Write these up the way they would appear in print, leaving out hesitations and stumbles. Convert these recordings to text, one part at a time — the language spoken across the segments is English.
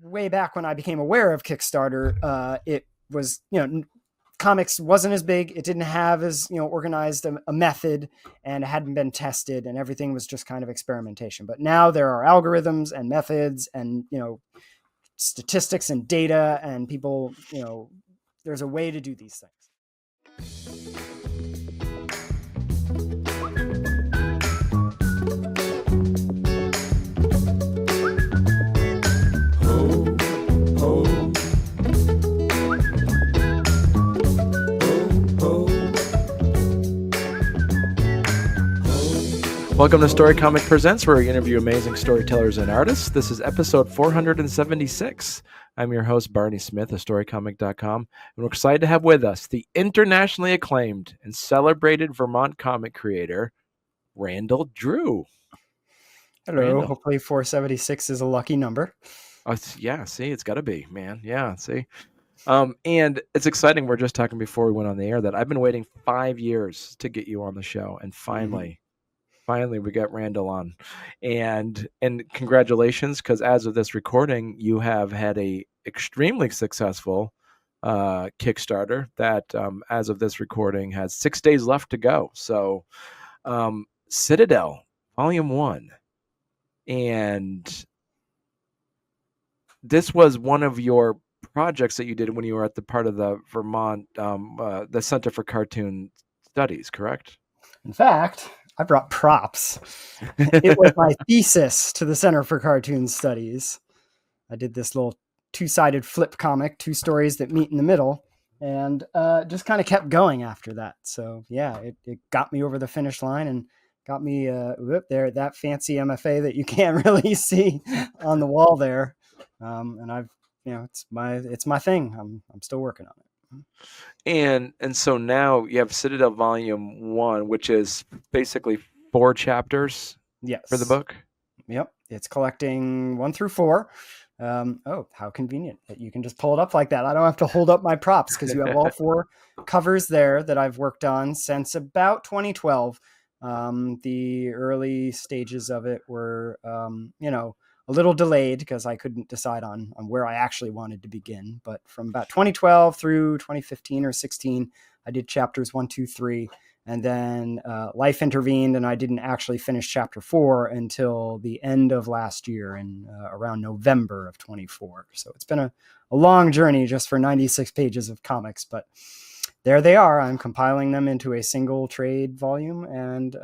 way back when I became aware of Kickstarter, it was, comics wasn't as big. It didn't have as, organized a method, and it hadn't been tested, and everything was just kind of experimentation. But now there are algorithms and methods and, statistics and data, and people, there's a way to do these things. Welcome to Storycomic Presents, where we interview amazing storytellers and artists. This is episode 476. I'm your host, Barney Smith of Storycomic.com, and we're excited to have with us the internationally acclaimed and celebrated Vermont comic creator, Randall Drew. Hello. Randall. Hopefully 476 is a lucky number. Yeah, see, it's got to be, man. Yeah, see. And it's exciting. We're just talking before we went on the air that I've been waiting 5 years to get you on the show, and finally we got Randall on, and congratulations, because as of this recording, you have had a extremely successful Kickstarter that as of this recording has 6 days left to go. So Citadel Volume One, and this was one of your projects that you did when you were at the part of the Vermont the Center for Cartoon Studies, correct? In fact, I brought props. It was my thesis to the Center for Cartoon Studies. I did this little two-sided flip comic, 2 stories that meet in the middle, and just kind of kept going after that. So yeah, it got me over the finish line and got me there, that fancy MFA that you can't really see on the wall there. And I've, it's my thing. I'm still working on it. And so now you have Citadel Volume One, which is basically 4 chapters. Yes. For the book. Yep, it's collecting 1 through 4. Oh, how convenient that you can just pull it up like that. I don't have to hold up my props because you have all 4 covers there that I've worked on since about 2012. The early stages of it were, a little delayed because I couldn't decide on where I actually wanted to begin. But from about 2012 through 2015 or 16, I did chapters 1, 2, 3. And then life intervened, and I didn't actually finish chapter 4 until the end of last year, in around November of 24. So it's been a long journey just for 96 pages of comics. But there they are. I'm compiling them into a single trade volume. And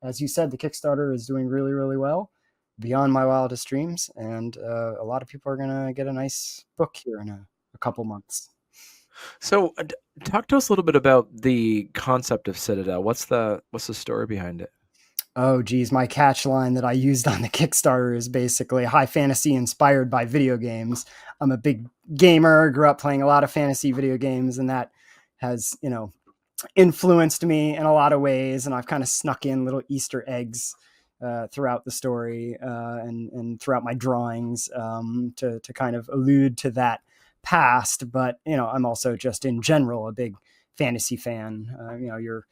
as you said, the Kickstarter is doing really, really well, beyond my wildest dreams, and a lot of people are gonna get a nice book here in a couple months. So talk to us a little bit about the concept of Citadel. What's the story behind it? Oh geez, my catch line that I used on the Kickstarter is basically high fantasy inspired by video games. I'm a big gamer, grew up playing a lot of fantasy video games, and that has influenced me in a lot of ways, and I've kind of snuck in little Easter eggs throughout the story and throughout my drawings to kind of allude to that past. But, I'm also just in general a big fantasy fan. Your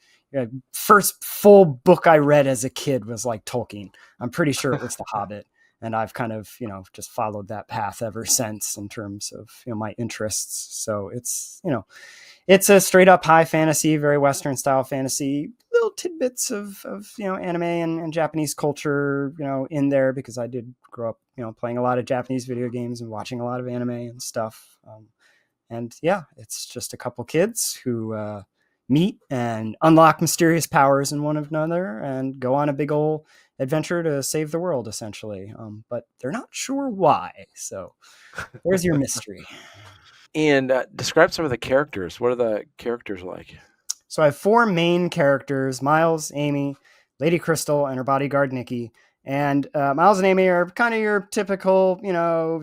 first full book I read as a kid was like Tolkien. I'm pretty sure it was The Hobbit. And I've kind of, just followed that path ever since in terms of, my interests. So it's, it's a straight up high fantasy, very Western style fantasy, little tidbits of anime and Japanese culture, in there, because I did grow up, playing a lot of Japanese video games and watching a lot of anime and stuff. And yeah, it's just a couple kids who meet and unlock mysterious powers in one another and go on a big old adventure to save the world, essentially. But they're not sure why. So there's your mystery. And describe some of the characters. What are the characters like? So I have 4 main characters: Miles, Amy, Lady Crystal, and her bodyguard, Nikki. And Miles and Amy are kind of your typical,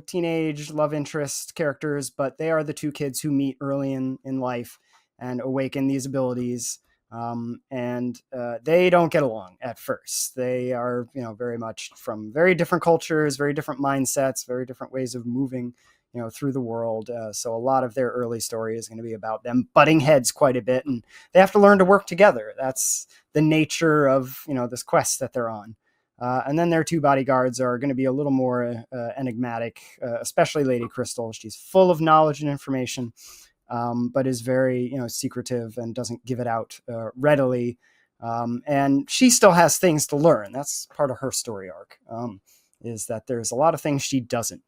teenage love interest characters, but they are the 2 kids who meet early in life and awaken these abilities. And they don't get along at first. They are, very much from very different cultures, very different mindsets, very different ways of moving, through the world. So a lot of their early story is going to be about them butting heads quite a bit, and they have to learn to work together. That's the nature of, this quest that they're on. And then their two bodyguards are going to be a little more enigmatic, especially Lady Crystal. She's full of knowledge and information, but is very, secretive and doesn't give it out readily. And she still has things to learn. That's part of her story arc, is that there's a lot of things she doesn't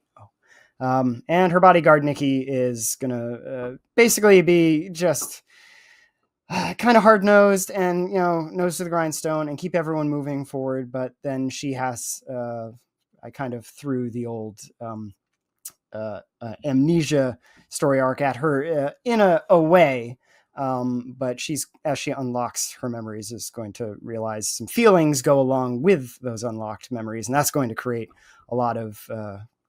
know. And her bodyguard, Nikki, is going to basically be just kind of hard-nosed and, nose to the grindstone and keep everyone moving forward. But then she has, I kind of threw the old amnesia story arc at her in a way. But as she unlocks her memories, is going to realize some feelings go along with those unlocked memories. And that's going to create a lot of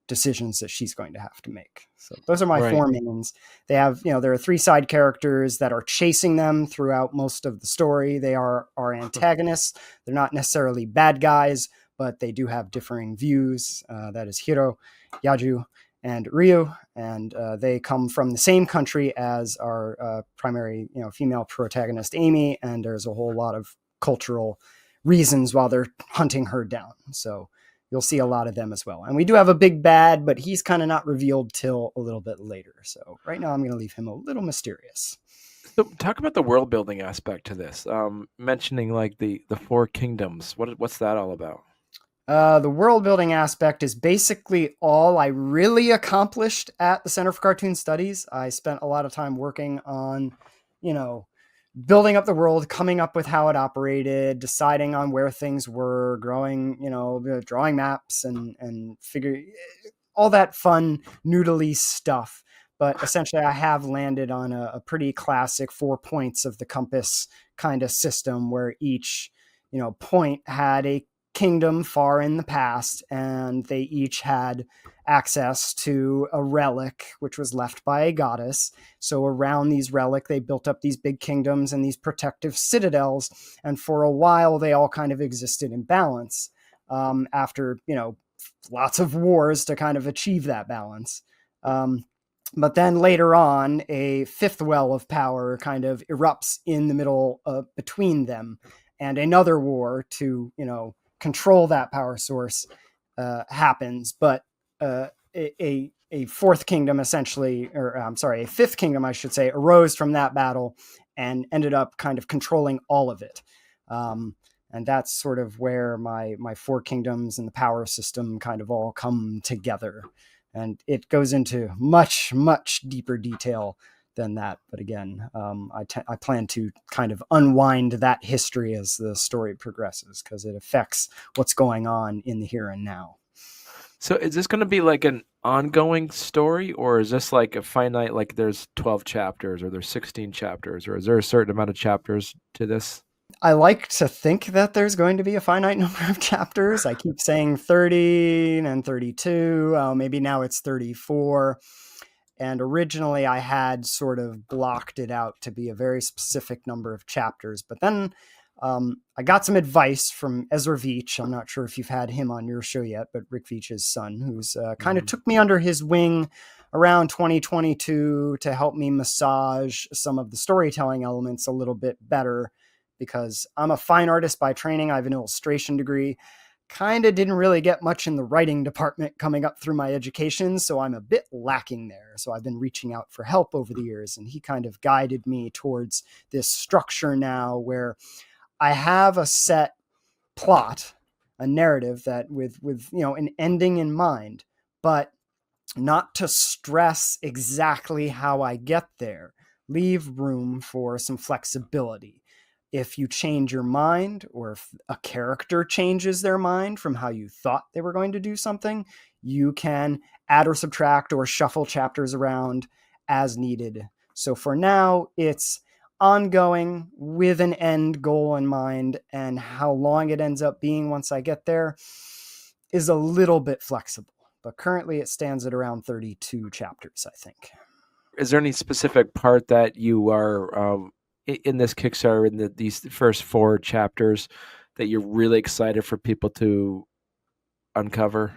decisions that she's going to have to make. So those are my four mains. They have, there are three side characters that are chasing them throughout most of the story. They are our antagonists. They're not necessarily bad guys, but they do have differing views. That is Hiro, Yaju, and Ryu, and they come from the same country as our primary, female protagonist, Amy, and there's a whole lot of cultural reasons while they're hunting her down. So you'll see a lot of them as well. And we do have a big bad, but he's kind of not revealed till a little bit later. So right now I'm going to leave him a little mysterious. So talk about the world building aspect to this. Mentioning like the four kingdoms. What's that all about? The world building aspect is basically all I really accomplished at the Center for Cartoon Studies. I spent a lot of time working on, building up the world, coming up with how it operated, deciding on where things were, growing, drawing maps and figure all that fun noodly stuff. But essentially I have landed on a pretty classic 4 points of the compass kind of system where each, point had a kingdom far in the past, and they each had access to a relic which was left by a goddess. So around these relic they built up these big kingdoms and these protective citadels, and for a while they all kind of existed in balance, after lots of wars to kind of achieve that balance. But then later on, a fifth well of power kind of erupts in the middle between them, and another war to control that power source happens. But a fourth kingdom essentially, or I'm sorry, a fifth kingdom, I should say, arose from that battle and ended up kind of controlling all of it. And that's sort of where my four kingdoms and the power system kind of all come together. And it goes into much, much deeper detail than that. But again, I plan to kind of unwind that history as the story progresses, because it affects what's going on in the here and now. So is this going to be like an ongoing story, or is this like a finite, like there's 12 chapters or there's 16 chapters, or is there a certain amount of chapters to this? I like to think that there's going to be a finite number of chapters. I keep saying 30 and 32. Maybe now it's 34. And originally I had sort of blocked it out to be a very specific number of chapters. But then I got some advice from Ezra Veach. I'm not sure if you've had him on your show yet, but Rick Veach's son, who's kind of took me under his wing around 2022 to help me massage some of the storytelling elements a little bit better, because I'm a fine artist by training. I have an illustration degree. Kind of didn't really get much in the writing department coming up through my education, so I'm a bit lacking there. So I've been reaching out for help over the years, and he kind of guided me towards this structure now where I have a set plot, a narrative that with an ending in mind, but not to stress exactly how I get there. Leave room for some flexibility. If you change your mind, or if a character changes their mind from how you thought they were going to do something, you can add or subtract or shuffle chapters around as needed. So for now, it's ongoing with an end goal in mind, and how long it ends up being once I get there is a little bit flexible. But currently it stands at around 32 chapters, I think. Is there any specific part that you are in this Kickstarter, in these first 4 chapters, that you're really excited for people to uncover?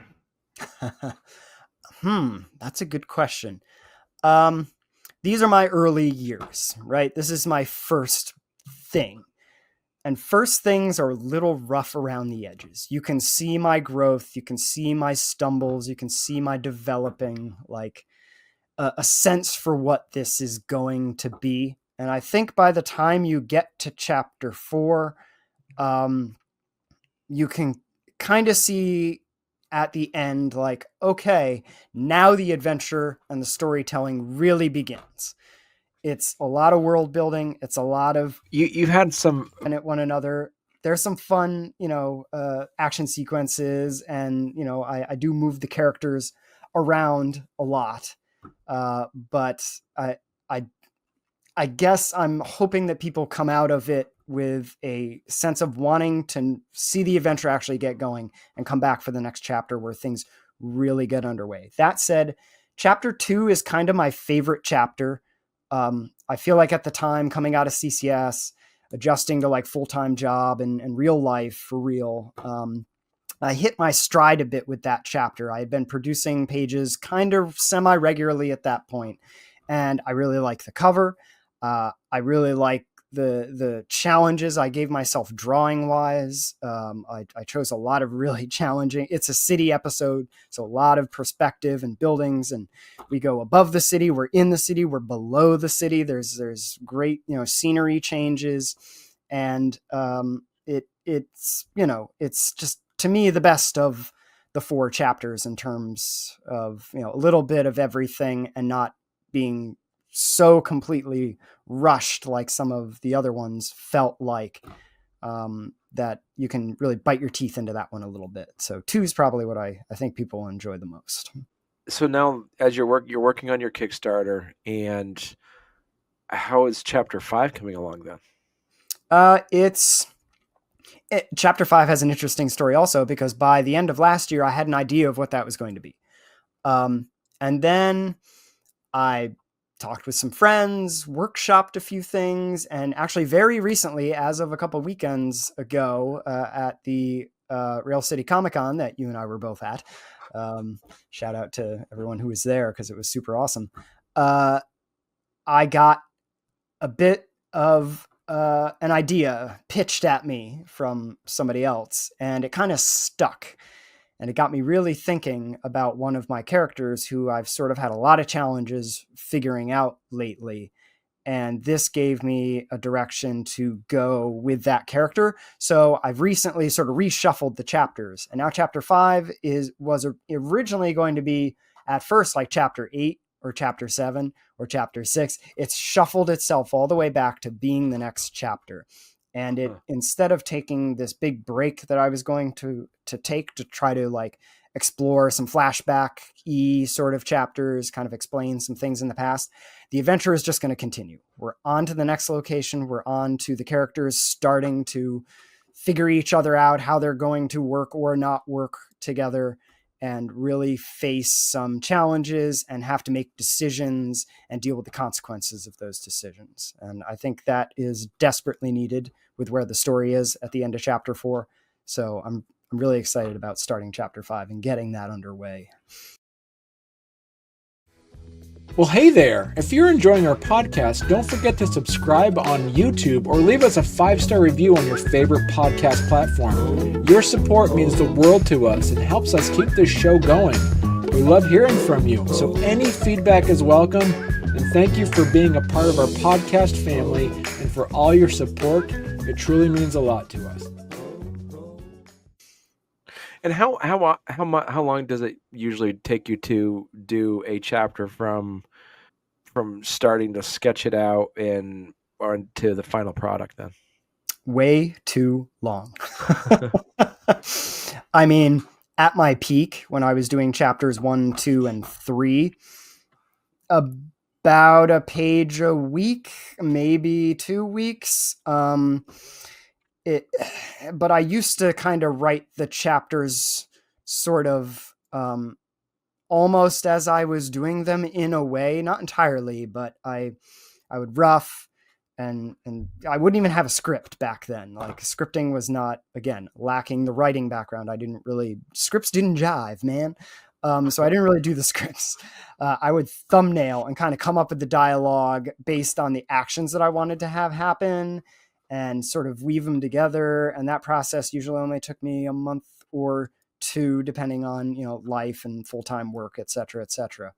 That's a good question. These are my early years, right? This is my first thing. And first things are a little rough around the edges. You can see my growth, you can see my stumbles, you can see my developing, like a sense for what this is going to be. And I think by the time you get to chapter 4, you can kind of see at the end, like, okay, now the adventure and the storytelling really begins. It's a lot of world building. It's a lot of you've had some at one another. There's some fun, action sequences, and I do move the characters around a lot. But I guess I'm hoping that people come out of it with a sense of wanting to see the adventure actually get going and come back for the next chapter where things really get underway. That said, chapter 2 is kind of my favorite chapter. I feel like at the time coming out of CCS, adjusting to like full-time job and real life for real, I hit my stride a bit with that chapter. I had been producing pages kind of semi-regularly at that point, and I really like the cover. I really like the challenges I gave myself drawing wise. I chose a lot of really challenging, it's a city episode, so a lot of perspective and buildings, and we go above the city, we're in the city, we're below the city. There's great, scenery changes, and it's just, to me, the best of the 4 chapters in terms of, a little bit of everything and not being so completely rushed like some of the other ones felt like, that you can really bite your teeth into that one a little bit. So 2 is probably what I think people enjoy the most. So now, as you're working on your Kickstarter, and how is chapter 5 coming along then? Chapter 5 has an interesting story also, because by the end of last year, I had an idea of what that was going to be. And then I talked with some friends, workshopped a few things, and actually very recently, as of a couple of weekends ago, at the Rail City Comic-Con that you and I were both at, shout out to everyone who was there because it was super awesome, I got a bit of an idea pitched at me from somebody else, and it kind of stuck. And it got me really thinking about one of my characters who I've sort of had a lot of challenges figuring out lately. And this gave me a direction to go with that character. So I've recently sort of reshuffled the chapters. And now chapter 5 was originally going to be, at first, like chapter 8 or chapter 7 or chapter 6. It's shuffled itself all the way back to being the next chapter. And it, instead of taking this big break that I was going to take to try to like explore some flashback-y sort of chapters, kind of explain some things in the past, the adventure is just going to continue. We're on to the next location. We're on to the characters starting to figure each other out, how they're going to work or not work together, and really face some challenges and have to make decisions and deal with the consequences of those decisions. And I think that is desperately needed with where the story is at the end of chapter 4. So I'm really excited about starting chapter 5 and getting that underway. Well, hey there. If you're enjoying our podcast, don't forget to subscribe on YouTube or leave us a 5-star review on your favorite podcast platform. Your support means the world to us and helps us keep this show going. We love hearing from you, so any feedback is welcome. And thank you for being a part of our podcast family and for all your support. It truly means a lot to us. And how long does it usually take you to do a chapter from starting to sketch it out or to the final product then? Way too long. I mean, at my peak, when I was doing chapters 1, 2, and 3, about a page a week, maybe 2 weeks. But I used to kind of write the chapters sort of almost as I was doing them, in a way, not entirely, but I would rough and I wouldn't even have a script back then. Like, scripting was not, again, lacking the writing background. Scripts didn't jive, man. So I didn't really do the scripts. I would thumbnail and kind of come up with the dialogue based on the actions that I wanted to have happen. and sort of weave them together. And that process usually only took me a month or two, depending on, life and full-time work, et cetera, et cetera.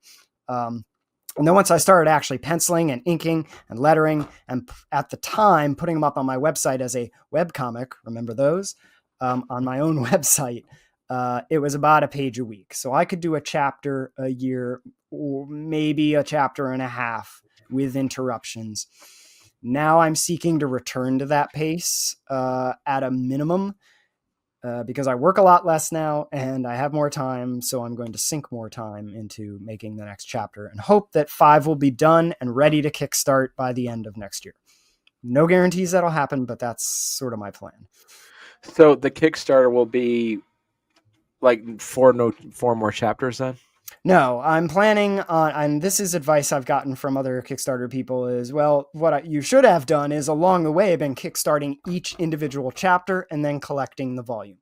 And then once I started actually penciling and inking and lettering, and at the time putting them up on my website as a webcomic, remember those, on my own website, it was about a page a week. So I could do a chapter a year, or maybe a chapter and a half with interruptions. Now I'm seeking to return to that pace at a minimum, because I work a lot less now and I have more time. So I'm going to sink more time into making the next chapter and hope that 5 will be done and ready to kickstart by the end of next year. No guarantees that'll happen, but that's sort of my plan. So the Kickstarter will be like 4 more chapters then? No, I'm planning on, and this is advice I've gotten from other Kickstarter people, is, well, what you should have done is along the way been kickstarting each individual chapter and then collecting the volume.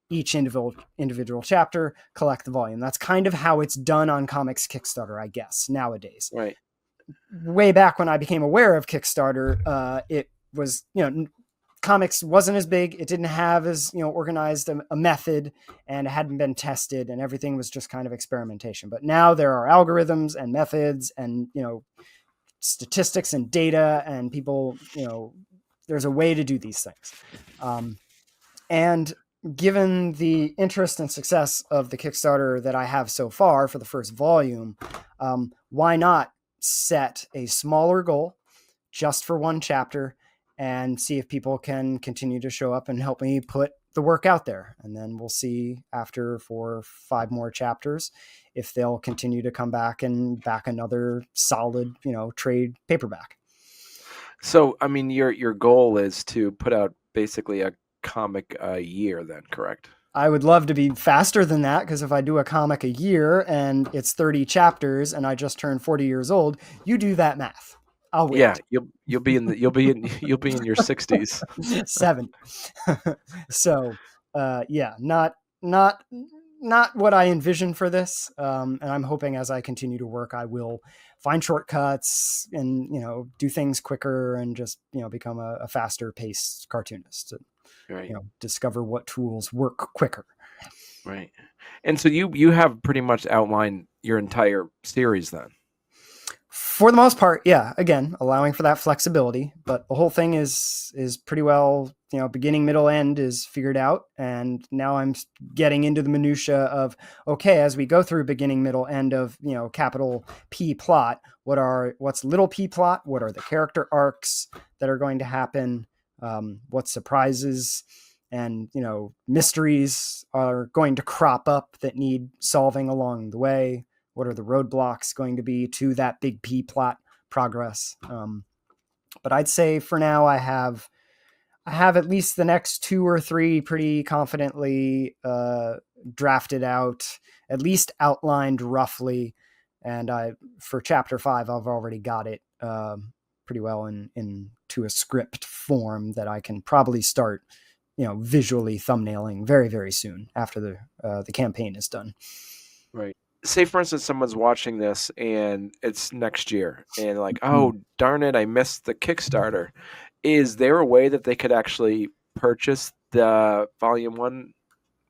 Each individual chapter, collect the volume. That's kind of how it's done on comics Kickstarter, I guess, nowadays. Right. Way back when I became aware of Kickstarter, it was, comics wasn't as big. It didn't have as, organized a method, and it hadn't been tested, and everything was just kind of experimentation. But now there are algorithms and methods and, statistics and data, and people, there's a way to do these things. And given the interest and success of the Kickstarter that I have so far for the first volume, why not set a smaller goal just for one chapter and see if people can continue to show up and help me put the work out there. And then we'll see after 4 or 5 more chapters if they'll continue to come back and back another solid, trade paperback. So, I mean, your goal is to put out basically a comic a year then, correct? I would love to be faster than that, because if I do a comic a year and it's 30 chapters and I just turned 40 years old, you do that math. I'll wait. Yeah, you'll be in your 60s. 7. So, not what I envisioned for this. And I'm hoping as I continue to work, I will find shortcuts and, do things quicker and just, become a faster paced cartoonist. Right. Discover what tools work quicker. Right. And so you have pretty much outlined your entire series then. For the most part, yeah. Again, allowing for that flexibility, but the whole thing is pretty well, beginning, middle, end is figured out. And now I'm getting into the minutia of, okay, as we go through beginning, middle, end of, capital P plot, what's little p plot? What are the character arcs that are going to happen? What surprises and, mysteries are going to crop up that need solving along the way? What are the roadblocks going to be to that big P plot progress? But I'd say for now, I have at least the next 2 or 3 pretty confidently drafted out, at least outlined roughly. And for chapter 5, I've already got it pretty well into a script form that I can probably start, visually thumbnailing very, very soon after the campaign is done. Right. Say, for instance, someone's watching this and it's next year and like, oh, darn it, I missed the Kickstarter. Is there a way that they could actually purchase the Volume 1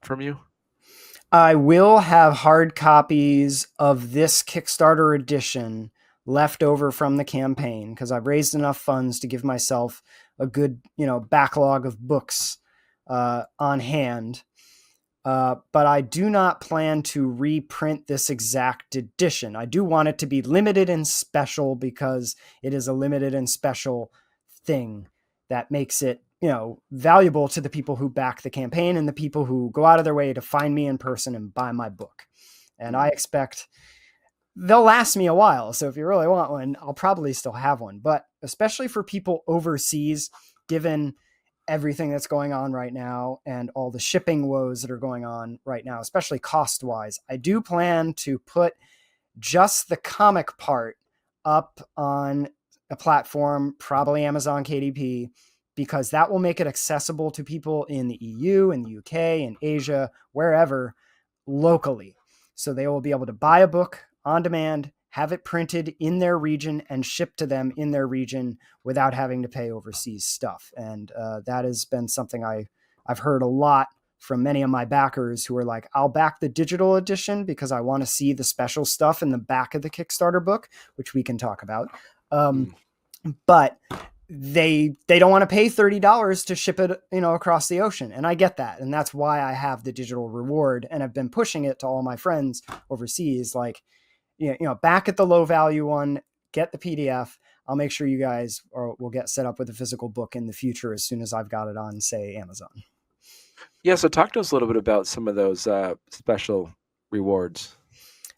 from you? I will have hard copies of this Kickstarter edition left over from the campaign because I've raised enough funds to give myself a good, backlog of books on hand. But I do not plan to reprint this exact edition. I do want it to be limited and special because it is a limited and special thing that makes it, valuable to the people who back the campaign and the people who go out of their way to find me in person and buy my book. And I expect they'll last me a while. So if you really want one, I'll probably still have one. But especially for people overseas, given everything that's going on right now and all the shipping woes that are going on right now, especially cost wise, I do plan to put just the comic part up on a platform, probably Amazon KDP, because that will make it accessible to people in the EU and the UK and Asia, wherever, locally. So they will be able to buy a book on demand have it printed in their region and shipped to them in their region without having to pay overseas stuff. And that has been something I've heard a lot from many of my backers who are like, I'll back the digital edition because I want to see the special stuff in the back of the Kickstarter book, which we can talk about. But they don't want to pay $30 to ship it, across the ocean. And I get that. And that's why I have the digital reward. And I've been pushing it to all my friends overseas, like, back at the low value one, get the PDF. I'll make sure you guys will get set up with a physical book in the future as soon as I've got it on, say, Amazon. Yeah. So talk to us a little bit about some of those special rewards.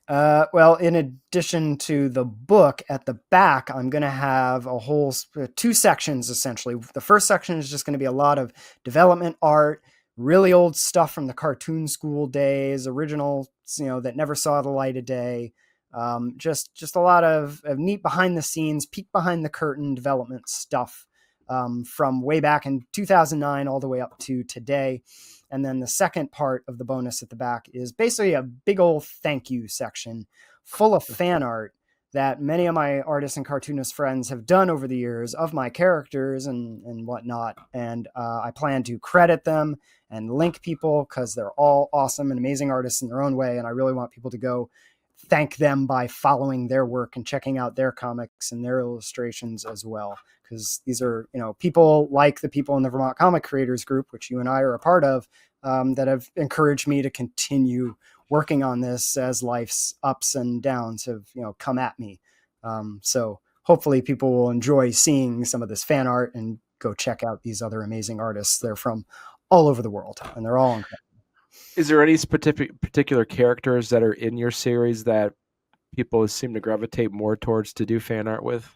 Well, in addition to the book, at the back, I'm going to have a whole 2 sections, essentially. The first section is just going to be a lot of development art, really old stuff from the cartoon school days, original, that never saw the light of day. Just a lot of neat behind the scenes, peek behind the curtain development stuff from way back in 2009 all the way up to today. And then the second part of the bonus at the back is basically a big old thank you section full of fan art that many of my artists and cartoonist friends have done over the years of my characters and whatnot. And I plan to credit them and link people because they're all awesome and amazing artists in their own way. And I really want people to go thank them by following their work and checking out their comics and their illustrations as well. Because these are, people like the people in the Vermont Comic Creators Group, which you and I are a part of, that have encouraged me to continue working on this as life's ups and downs have, come at me. So hopefully people will enjoy seeing some of this fan art and go check out these other amazing artists. They're from all over the world and they're all incredible. Is there any particular characters that are in your series that people seem to gravitate more towards to do fan art with?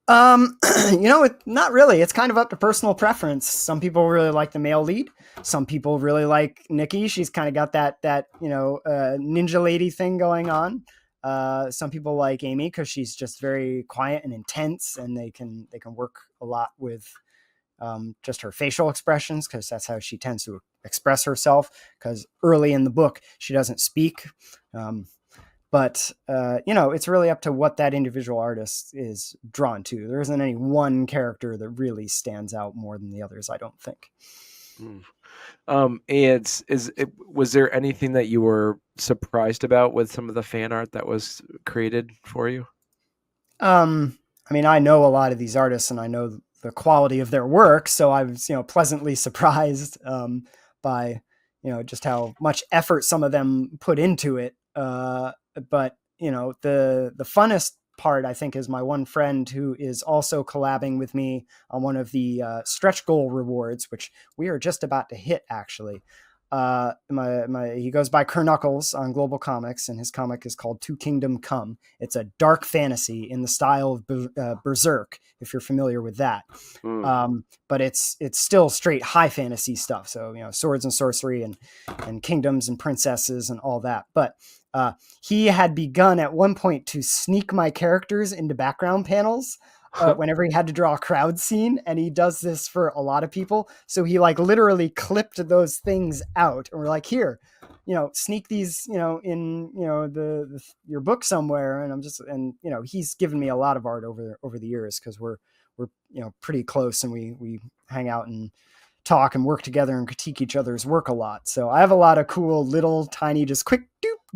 Not really. It's kind of up to personal preference. Some people really like the male lead. Some people really like Nikki. She's kind of got that ninja lady thing going on. Some people like Amy because she's just very quiet and intense, and they can work a lot with just her facial expressions because that's how she tends to express herself. Because early in the book she doesn't speak. But it's really up to what that individual artist is drawn to. There isn't any one character that really stands out more than the others, I don't think. Was there anything that you were surprised about with some of the fan art that was created for you? I know a lot of these artists and I know the quality of their work, so I was, pleasantly surprised by, just how much effort some of them put into it. But the funnest part, I think, is my one friend who is also collabing with me on one of the stretch goal rewards, which we are just about to hit, actually. He goes by Kernuckles on Global Comics, and his comic is called To Kingdom Come. It's a dark fantasy in the style of Berserk, if you're familiar with that. But it's still straight high fantasy stuff. So, swords and sorcery and kingdoms and princesses and all that. But he had begun at one point to sneak my characters into background panels whenever he had to draw a crowd scene, and he does this for a lot of people. So he literally clipped those things out, and we're like, here, sneak these, in your book somewhere. And he's given me a lot of art over the years because we're pretty close, and we hang out and talk and work together and critique each other's work a lot. So I have a lot of cool little tiny just quick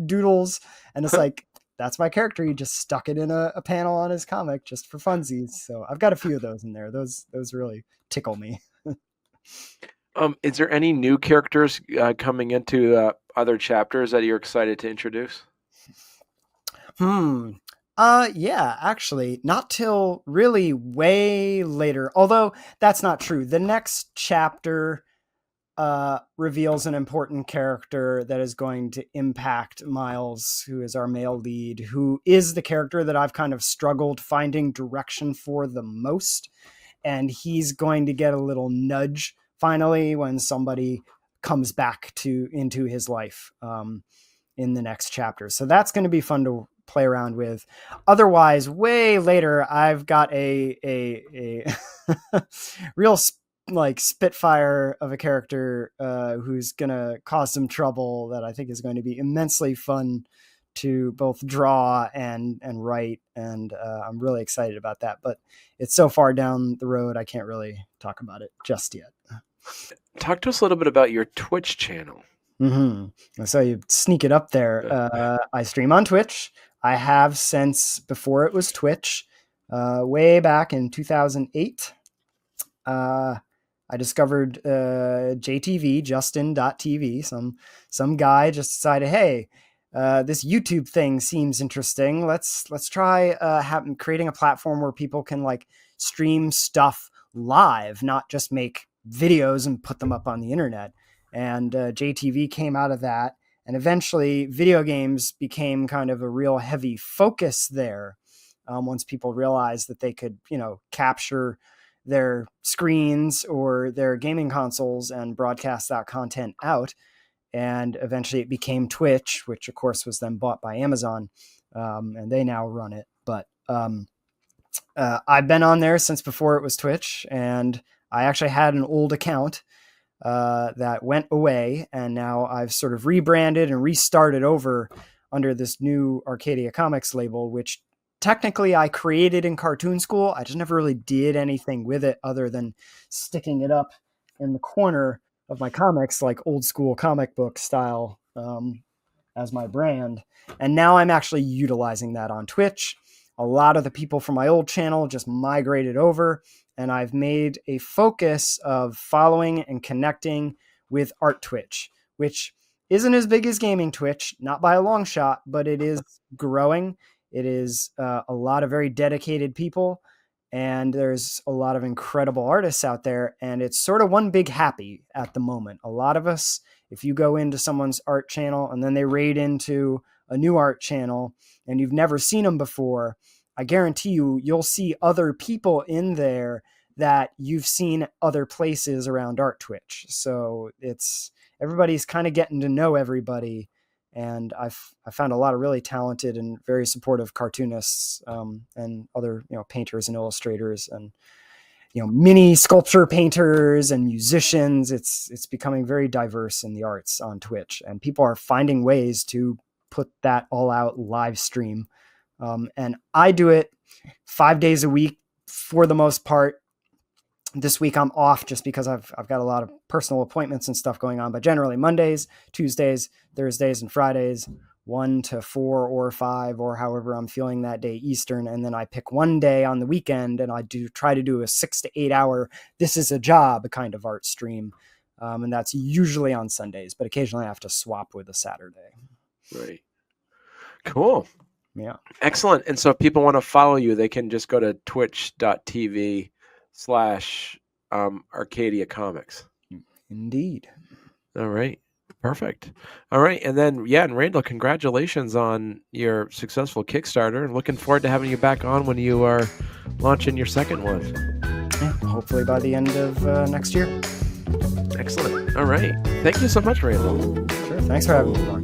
doodles, and it's like, that's my character. He just stuck it in a panel on his comic just for funsies. So I've got a few of those in there. Those really tickle me. Is there any new characters coming into other chapters that you're excited to introduce? Yeah, actually, not till really way later. Although that's not true. The next chapter reveals an important character that is going to impact Miles, who is our male lead, who is the character that I've kind of struggled finding direction for the most. And he's going to get a little nudge finally when somebody comes back into his life in the next chapter. So that's going to be fun to play around with. Otherwise, way later, I've got a real spitfire of a character who's gonna cause some trouble that I think is going to be immensely fun to both draw and write, and I'm really excited about that. But it's so far down the road, I can't really talk about it just yet. Talk to us a little bit about your Twitch channel. So you sneak it up there. I stream on Twitch. I have since before it was Twitch, way back in 2008. I discovered JTV, Justin.tv. Some guy just decided, hey, this YouTube thing seems interesting. Let's try creating a platform where people can like stream stuff live, not just make videos and put them up on the internet. And JTV came out of that. And eventually video games became kind of a real heavy focus there. Once people realized that they could, capture their screens or their gaming consoles and broadcast that content out. And eventually it became Twitch, which of course was then bought by Amazon. And they now run it. But I've been on there since before it was Twitch. And I actually had an old account that went away, and now I've sort of rebranded and restarted over under this new Arcadia Comics label, which technically I created in cartoon school. I just never really did anything with it other than sticking it up in the corner of my comics, like old school comic book style, as my brand. And now I'm actually utilizing that on Twitch. A lot of the people from my old channel just migrated over, and I've made a focus of following and connecting with Art Twitch, which isn't as big as Gaming Twitch, not by a long shot, but it is growing. It is a lot of very dedicated people, and there's a lot of incredible artists out there, and it's sort of one big happy at the moment. A lot of us, if you go into someone's art channel and then they raid into a new art channel and you've never seen them before, I guarantee you'll see other people in there that you've seen other places around Art Twitch. So everybody's kind of getting to know everybody. And I found a lot of really talented and very supportive cartoonists and other, painters and illustrators and, mini sculpture painters and musicians. It's becoming very diverse in the arts on Twitch, and people are finding ways to put that all out live stream. And I do it 5 days a week for the most part. This week I'm off just because I've got a lot of personal appointments and stuff going on, but generally Mondays, Tuesdays, Thursdays, and Fridays, 1 to 4 or 5, or however I'm feeling that day Eastern. And then I pick one day on the weekend and I try to do a 6 to 8 hour, this is a job kind of art stream. And that's usually on Sundays, but occasionally I have to swap with a Saturday. Right. Cool. Yeah. Excellent. And so if people want to follow you, they can just go to twitch.tv/Arcadia Comics. Indeed. All right. Perfect. All right. And then, and Randall, congratulations on your successful Kickstarter, and looking forward to having you back on when you are launching your second one. Yeah, hopefully by the end of next year. Excellent. All right. Thank you so much, Randall. Sure. Thanks for having me.